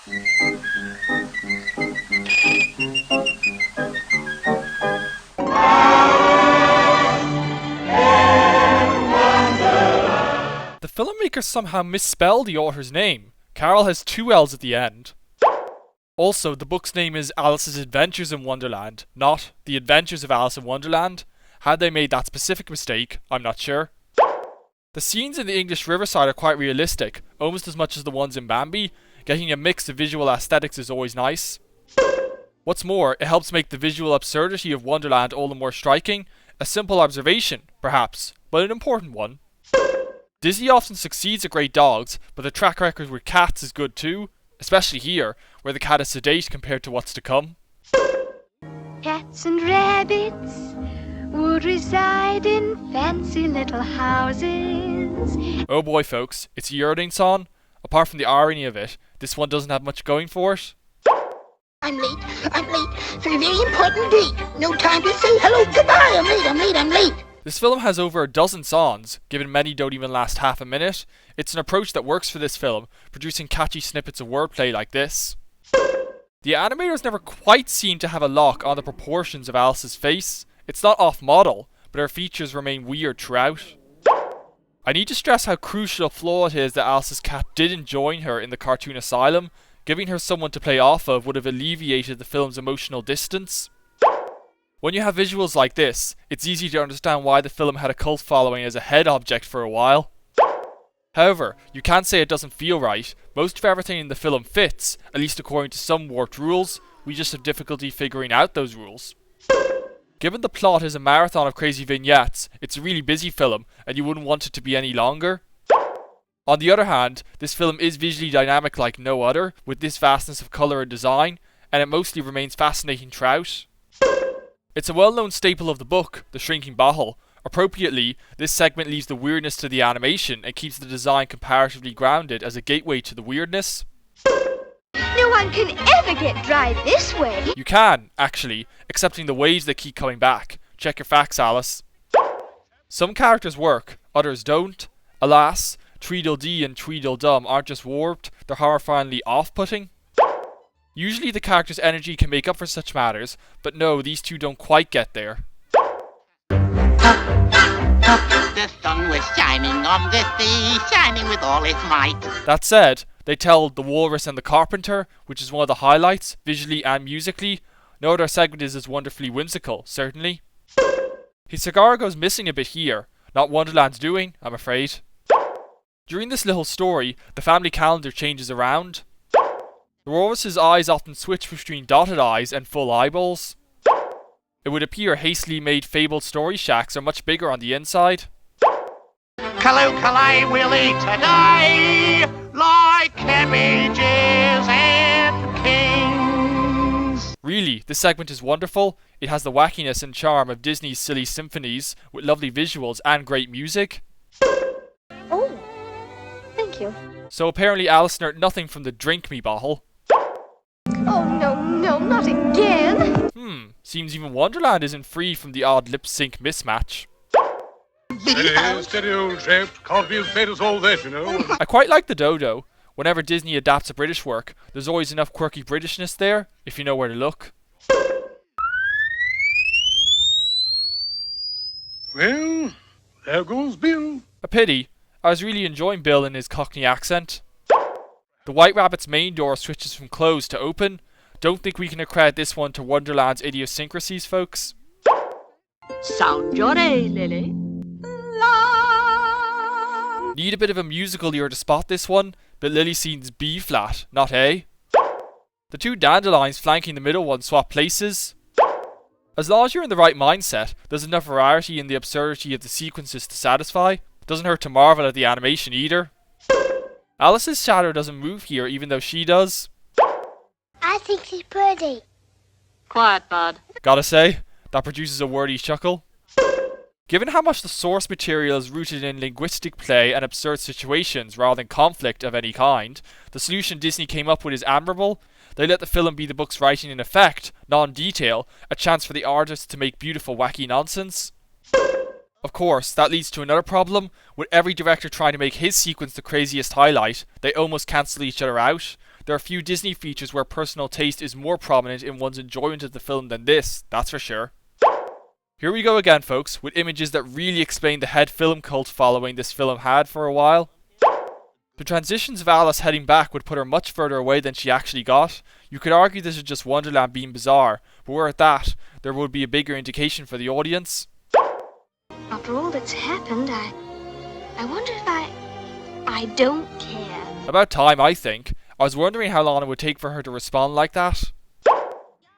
The filmmakers somehow misspelled the author's name. Carol has 2 L's at the end. Also, the book's name is Alice's Adventures in Wonderland, not The Adventures of Alice in Wonderland. Had they made that specific mistake, I'm not sure. The scenes in the English Riverside are quite realistic, almost as much as the ones in Bambi. Getting a mix of visual aesthetics is always nice. What's more, it helps make the visual absurdity of Wonderland all the more striking. A simple observation, perhaps, but an important one. Disney often succeeds at great dogs, but the track record with cats is good too, especially here, where the cat is sedate compared to what's to come. Cats and rabbits would reside in fancy little houses. Oh boy folks, it's a yearning song. Apart from the irony of it, this one doesn't have much going for it. I'm late for a very important date. No time to say hello, goodbye. I'm late. This film has over a dozen songs, given many don't even last half a minute. It's an approach that works for this film, producing catchy snippets of wordplay like this. The animators never quite seem to have a lock on the proportions of Alice's face. It's not off-model, but her features remain weird throughout. I need to stress how crucial a flaw it is that Alice's cat didn't join her in the cartoon asylum. Giving her someone to play off of would have alleviated the film's emotional distance. When you have visuals like this, it's easy to understand why the film had a cult following as a head object for a while. However, you can't say it doesn't feel right. Most of everything in the film fits, at least according to some warped rules. We just have difficulty figuring out those rules. Given the plot is a marathon of crazy vignettes, it's a really busy film, and you wouldn't want it to be any longer. On the other hand, this film is visually dynamic like no other, with this vastness of colour and design, and it mostly remains fascinating throughout. It's a well-known staple of the book, The Shrinking Bottle. Appropriately, this segment leaves the weirdness to the animation and keeps the design comparatively grounded as a gateway to the weirdness. No one can ever get dry this way. You can, actually, excepting the waves that keep coming back. Check your facts, Alice. Some characters work, others don't. Alas, Tweedledee and Tweedledum aren't just warped, they're horrifyingly off-putting. Usually the character's energy can make up for such matters, but no, these two don't quite get there. The sun was shining on the sea, shining with all its might. That said, they tell The Walrus and the Carpenter, which is one of the highlights, visually and musically. No other segment is as wonderfully whimsical, certainly. His cigar goes missing a bit here, not Wonderland's doing, I'm afraid. During this little story, the family calendar changes around. The walrus's eyes often switch between dotted eyes and full eyeballs. It would appear hastily made fabled story shacks are much bigger on the inside. Kaloo-kalay will eat today, like cabbages and kings. Really, this segment is wonderful. It has the wackiness and charm of Disney's silly symphonies, with lovely visuals and great music. Oh, thank you. So apparently Alice learnt nothing from the drink me bottle. Oh no, not again. Seems even Wonderland isn't free from the odd lip sync mismatch. Steady old chap, can't be as bad as all that, you know. I quite like the dodo. Whenever Disney adapts a British work, there's always enough quirky Britishness there, if you know where to look. Well, there goes Bill. A pity. I was really enjoying Bill in his Cockney accent. The White Rabbit's main door switches from closed to open. Don't think we can accredit this one to Wonderland's idiosyncrasies, folks. Sound your A, Lily. La. Need a bit of a musical ear to spot this one, but Lily sings B flat, not A. The two dandelions flanking the middle one swap places. As long as you're in the right mindset, there's enough variety in the absurdity of the sequences to satisfy. Doesn't hurt to marvel at the animation either. Alice's shadow doesn't move here even though she does. I think she's pretty. Quiet, bud. Gotta say, that produces a wordy chuckle. Given how much the source material is rooted in linguistic play and absurd situations rather than conflict of any kind, the solution Disney came up with is admirable. They let the film be the book's writing in effect, non-detail, a chance for the artist to make beautiful wacky nonsense. Of course, that leads to another problem. With every director trying to make his sequence the craziest highlight, they almost cancel each other out. there are few Disney features where personal taste is more prominent in one's enjoyment of the film than this, that's for sure. Here we go again, folks, with images that really explain the head film cult following this film had for a while. The transitions of Alice heading back would put her much further away than she actually got. You could argue this is just Wonderland being bizarre, but were it that, there would be a bigger indication for the audience. After all that's happened, I wonder if I don't care. About time, I think. I was wondering how long it would take for her to respond like that.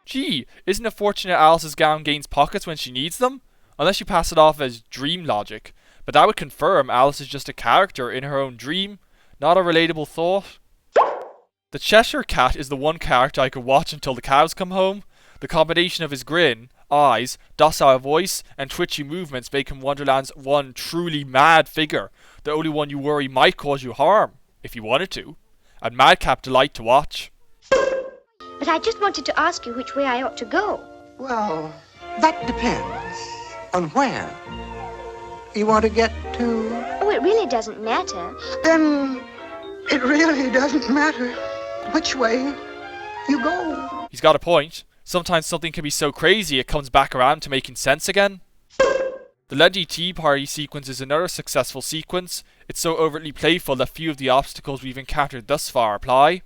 Gee, isn't it fortunate Alice's gown gains pockets when she needs them? Unless you pass it off as dream logic. But that would confirm Alice is just a character in her own dream, not a relatable thought. The Cheshire Cat is the one character I could watch until the cows come home. The combination of his grin, eyes, docile voice, and twitchy movements make him Wonderland's one truly mad figure, the only one you worry might cause you harm, if you wanted to. And madcap delight to watch. But I just wanted to ask you which way I ought to go. Well, that depends on where you want to get to. Oh, it really doesn't matter. Then it really doesn't matter which way you go. He's got a point. Sometimes something can be so crazy it comes back around to making sense again. The lengthy tea party sequence is another successful sequence. It's so overtly playful that few of the obstacles we've encountered thus far apply.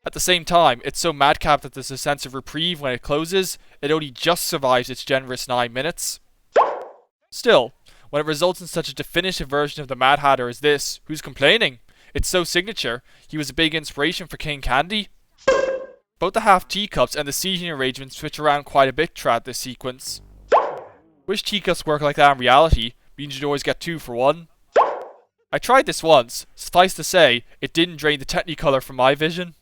At the same time, it's so madcap that there's a sense of reprieve when it closes. It only just survives its generous 9 minutes. Still, when it results in such a definitive version of the Mad Hatter as this, who's complaining? It's so signature. He was a big inspiration for King Candy. Both the half teacups and the seating arrangement switch around quite a bit throughout this sequence. Wish teacups work like that in reality, means you'd always get 2 for 1. I tried this once. Suffice to say, it didn't drain the Technicolor from my vision.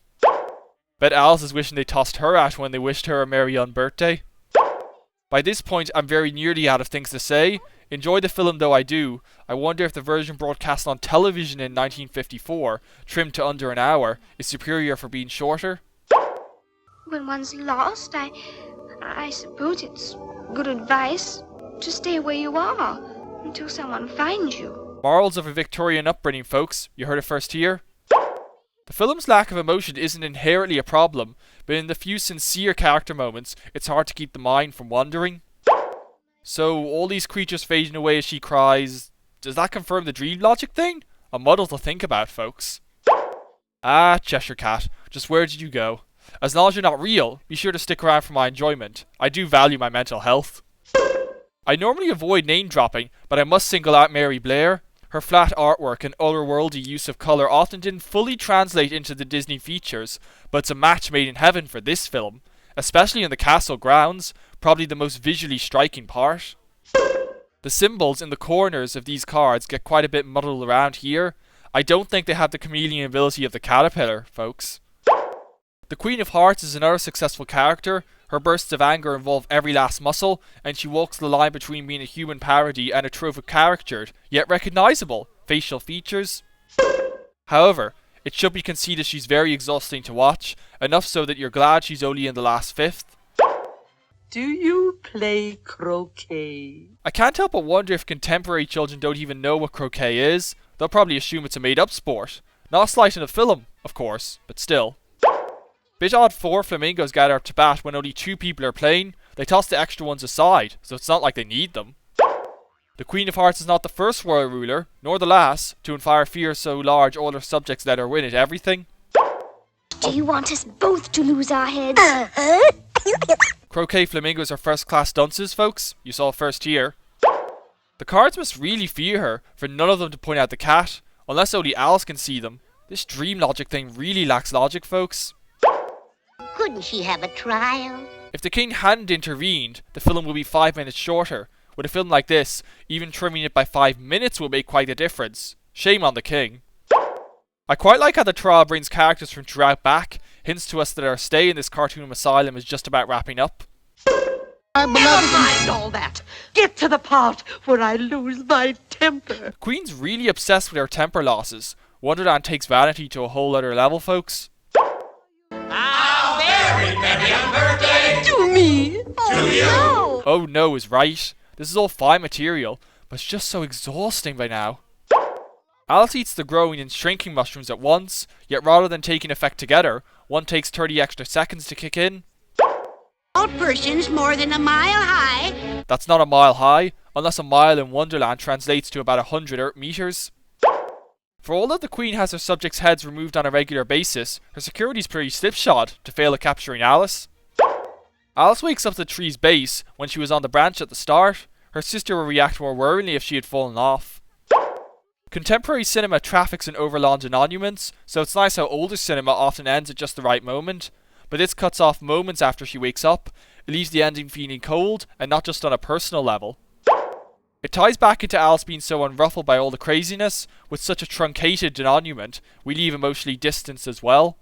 Bet Alice is wishing they tossed her out when they wished her a merry unbirthday. By this point, I'm very nearly out of things to say. Enjoy the film though I do. I wonder if the version broadcast on television in 1954, trimmed to under an hour, is superior for being shorter. When one's lost, I suppose it's good advice to stay where you are until someone finds you. Morals of a Victorian upbringing, folks. You heard it first here. The film's lack of emotion isn't inherently a problem, but in the few sincere character moments, it's hard to keep the mind from wandering. So, all these creatures fading away as she cries, does that confirm the dream logic thing? A muddle to think about, folks. Ah, Cheshire Cat, just where did you go? As long as you're not real, be sure to stick around for my enjoyment. I do value my mental health. I normally avoid name dropping, but I must single out Mary Blair. Her flat artwork and otherworldly use of colour often didn't fully translate into the Disney features, but it's a match made in heaven for this film, especially in the castle grounds, probably the most visually striking part. The symbols in the corners of these cards get quite a bit muddled around here. I don't think they have the chameleon ability of the caterpillar, folks. The Queen of Hearts is another successful character. Her bursts of anger involve every last muscle, and she walks the line between being a human parody and a trove of caricatured, yet recognisable, facial features. However, it should be conceded she's very exhausting to watch, enough so that you're glad she's only in the last fifth. Do you play croquet? I can't help but wonder if contemporary children don't even know what croquet is. They'll probably assume it's a made-up sport. Not a slight in the film, of course, but still. Bit odd 4 flamingos gather up to bat when only 2 people are playing. They toss the extra ones aside, so it's not like they need them. The Queen of Hearts is not the first royal ruler, nor the last, to inspire fear so large all her subjects let her win at everything. Do you want us both to lose our heads? Croquet flamingos are first-class dunces, folks. You saw it first here. The cards must really fear her, for none of them to point out the cat, unless only Alice can see them. This dream logic thing really lacks logic, folks. Couldn't she have a trial? If the king hadn't intervened, the film would be 5 minutes shorter. With a film like this, even trimming it by 5 minutes will make quite a difference. Shame on the king. I quite like how the trial brings characters from throughout back, hints to us that our stay in this cartoon asylum is just about wrapping up. Never mind all that. Get to the part where I lose my temper. The Queen's really obsessed with her temper losses. Wonderland takes vanity to a whole other level, folks. To me. Oh, Oh no is right. This is all fine material, but it's just so exhausting by now. Alice eats the growing and shrinking mushrooms at once, yet rather than taking effect together, one takes 30 extra seconds to kick in. All persons more than a mile high. That's not a mile high, unless a mile in Wonderland translates to about 100 Earth meters. For all that the Queen has her subjects' heads removed on a regular basis, her security's pretty slipshod to fail at capturing Alice. Alice wakes up at the tree's base when she was on the branch at the start. Her sister would react more worryingly if she had fallen off. Contemporary cinema traffics in overlawns and monuments, so it's nice how older cinema often ends at just the right moment. But this cuts off moments after she wakes up. It leaves the ending feeling cold, and not just on a personal level. It ties back into Alice being so unruffled by all the craziness. With such a truncated denouement, we leave emotionally distanced as well.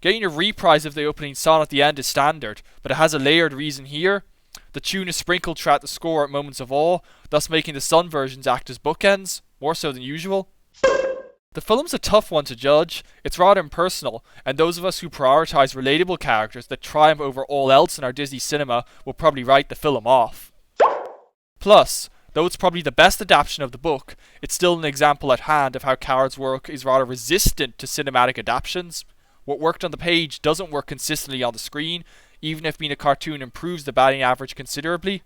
Getting a reprise of the opening song at the end is standard, but it has a layered reason here. The tune is sprinkled throughout the score at moments of awe, thus making the Sun versions act as bookends, more so than usual. The film's a tough one to judge. It's rather impersonal, and those of us who prioritise relatable characters that triumph over all else in our Disney cinema will probably write the film off. Plus, though it's probably the best adaptation of the book, it's still an example at hand of how Coward's work is rather resistant to cinematic adaptations. What worked on the page doesn't work consistently on the screen, even if being a cartoon improves the batting average considerably.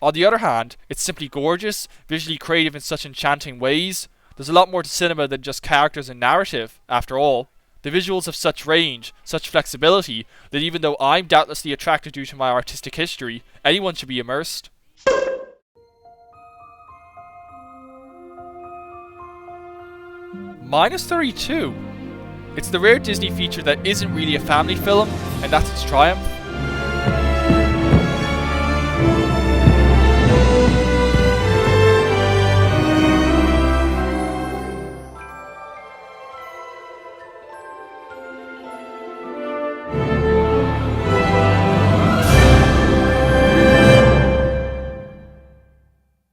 On the other hand, it's simply gorgeous, visually creative in such enchanting ways. There's a lot more to cinema than just characters and narrative, after all. The visuals have such range, such flexibility, that even though I'm doubtlessly attracted due to my artistic history, anyone should be immersed. -32. It's the rare Disney feature that isn't really a family film, and that's its triumph.